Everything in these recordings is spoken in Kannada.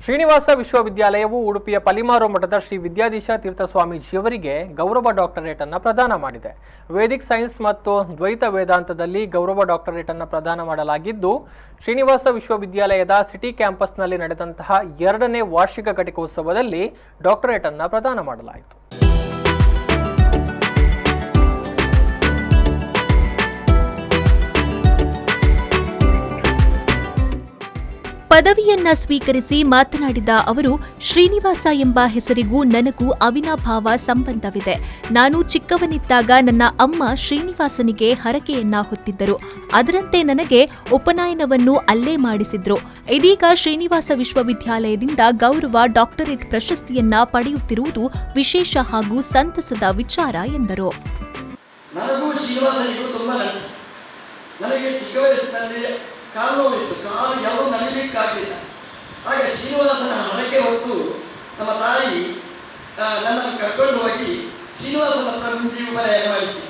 ಶ್ರೀನಿವಾಸ ವಿಶ್ವವಿದ್ಯಾಲಯವು ಉಡುಪಿಯ ಪಲಿಮಾರು ಮಠದ ಶ್ರೀ ವಿದ್ಯಾಧೀಶ ತೀರ್ಥ ಸ್ವಾಮೀಜಿಯವರಿಗೆ ಗೌರವ ಡಾಕ್ಟರೇಟ್ ಅನ್ನು ಪ್ರದಾನ ಮಾಡಿದೆ. ವೇದಿಕ್ ಸೈನ್ಸ್ ಮತ್ತು ದ್ವೈತ ವೇದಾಂತದಲ್ಲಿ ಗೌರವ ಡಾಕ್ಟರೇಟ್ ಅನ್ನು ಪ್ರದಾನ ಮಾಡಲಾಗಿದ್ದು, ಶ್ರೀನಿವಾಸ ವಿಶ್ವವಿದ್ಯಾಲಯದ ಸಿಟಿ ಕ್ಯಾಂಪಸ್ನಲ್ಲಿ ನಡೆದಂತಹ 2ನೇ ವಾರ್ಷಿಕ ಘಟಿಕೋತ್ಸವದಲ್ಲಿ ಡಾಕ್ಟರೇಟ್ ಅನ್ನು ಪ್ರದಾನ ಮಾಡಲಾಯಿತು. ಪದವಿಯನ್ನ ಸ್ವೀಕರಿಸಿ ಮಾತನಾಡಿದ ಅವರು, ಶ್ರೀನಿವಾಸ ಎಂಬ ಹೆಸರಿಗೂ ನನಗೂ ಅವಿನಾಭಾವ ಸಂಬಂಧವಿದೆ. ನಾನು ಚಿಕ್ಕವನಿದ್ದಾಗ ನನ್ನ ಅಮ್ಮ ಶ್ರೀನಿವಾಸನಿಗೆ ಹರಕೆಯನ್ನ ಹೊತ್ತಿದ್ದರು. ಅದರಂತೆ ನನಗೆ ಉಪನಯನವನ್ನು ಅಲ್ಲೇ ಮಾಡಿಸಿದ್ರು. ಇದೀಗ ಶ್ರೀನಿವಾಸ ವಿಶ್ವವಿದ್ಯಾಲಯದಿಂದ ಗೌರವ ಡಾಕ್ಟರೇಟ್ ಪ್ರಶಸ್ತಿಯನ್ನ ಪಡೆಯುತ್ತಿರುವುದು ವಿಶೇಷ ಹಾಗೂ ಸಂತಸದ ವಿಚಾರ ಎಂದರು. ಕಾಲು ನೋವಿತ್ತು, ಕಾಲು ಯಾವ ನಡಿಲಿಕ್ಕಾಗಲಿಲ್ಲ. ಹಾಗೆ ಶ್ರೀನಿವಾಸನ ಹರಕೆ ಹೊತ್ತು ನಮ್ಮ ತಾಯಿ ನನ್ನನ್ನು ಕರ್ಕೊಂಡು ಹೋಗಿ ಶ್ರೀನಿವಾಸನ ಹತ್ರ ಮುಂದೆ ಉಪನಯನ ಮಾಡಿಸಿ.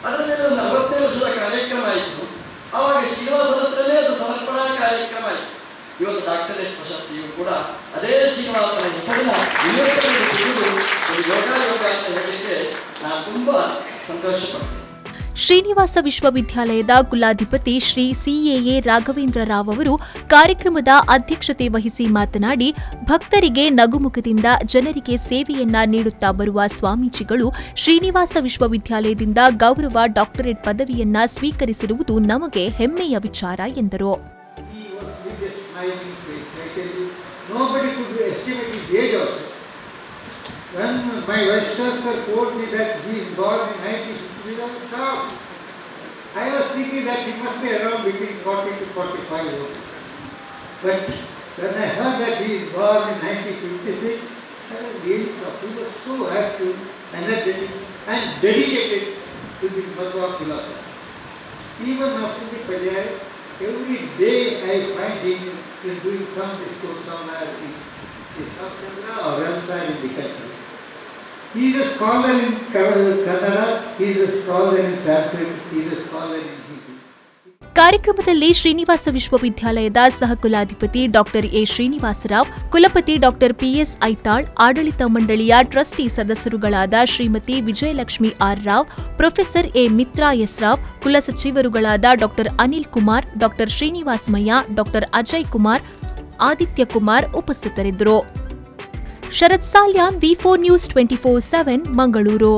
ಅದರ ಮೇಲೆ ಒಂದು 40 ವರ್ಷದ ಕಾರ್ಯಕ್ರಮ ಆಯಿತು. ಆವಾಗ ಶ್ರೀನಿವಾಸನ ಹತ್ರನೇ ಅದು ಸಮರ್ಪಣಾ ಕಾರ್ಯಕ್ರಮ ಆಯಿತು. ಇವತ್ತು ಡಾಕ್ಟರೇಟ್ ಪ್ರಶಸ್ತಿಯು ಕೂಡ ಅದೇ ಶ್ರೀನಿವಾಸನ ಹೆಸರಿನ ಒಂದು ಯೋಗಾಯೋಗ ಅಂತ ಹೇಳಲಿಕ್ಕೆ ನಾನು ತುಂಬ ಸಂತೋಷಪಡ್ತೇನೆ. ಶ್ರೀನಿವಾಸ ವಿಶ್ವವಿದ್ಯಾಲಯದ ಕುಲಾಧಿಪತಿ ಶ್ರೀ ಸಿಎಎ ರಾಘವೇಂದ್ರ ರಾವ್ ಅವರು ಕಾರ್ಯಕ್ರಮದ ಅಧ್ಯಕ್ಷತೆ ವಹಿಸಿ ಮಾತನಾಡಿ, ಭಕ್ತರಿಗೆ ನಗುಮುಖದಿಂದ ಜನರಿಗೆ ಸೇವೆಯನ್ನ ನೀಡುತ್ತಾ ಬರುವ ಸ್ವಾಮೀಜಿಗಳು ಶ್ರೀನಿವಾಸ ವಿಶ್ವವಿದ್ಯಾಲಯದಿಂದ ಗೌರವ ಡಾಕ್ಟರೇಟ್ ಪದವಿಯನ್ನ ಸ್ವೀಕರಿಸಿರುವುದು ನಮಗೆ ಹೆಮ್ಮೆಯ ವಿಚಾರ ಎಂದರು. When my vice chancellor told me that he is born in 1960, I was shocked. I was thinking that he must be around between 40 to 45 years. But when I heard that he is born in 1956, I was really shocked. He was so active, energetic and dedicated to this Bhagavad philosophy. Even after the Pajay, every day I find him doing some discourse somewhere in South Canada or elsewhere in the country. He is a scholar in Kannada, he is a scholar in Sanskrit, he is a scholar in Hindi. ಕಾರ್ಯಕ್ರಮದಲ್ಲಿ ಶ್ರೀನಿವಾಸ ವಿಶ್ವವಿದ್ಯಾಲಯದ ಸಹಕುಲಾಧಿಪತಿ ಡಾಕ್ಟರ್ ಎ ಶ್ರೀನಿವಾಸರಾವ್, ಕುಲಪತಿ ಡಾಕ್ಟರ್ ಪಿಎಸ್ ಐತಾಳ್, ಆಡಳಿತ ಮಂಡಳಿಯ ಟ್ರಸ್ಟಿ ಸದಸ್ಯರುಗಳಾದ Shrimati Vijayalakshmi R Rao, professor A Mitra S Rao, ಕುಲಸಚಿವರುಗಳಾದ doctor Anil Kumar, doctor Srinivasamayya, doctor Ajay Kumar, Aditya Kumar ಉಪಸ್ಥಿತರಿದ್ದರು. ಶರತ್ ಸಾಲ್ಯಾನ್, ವಿ4 ನ್ಯೂಸ್ 24/7 ಮಂಗಳೂರು.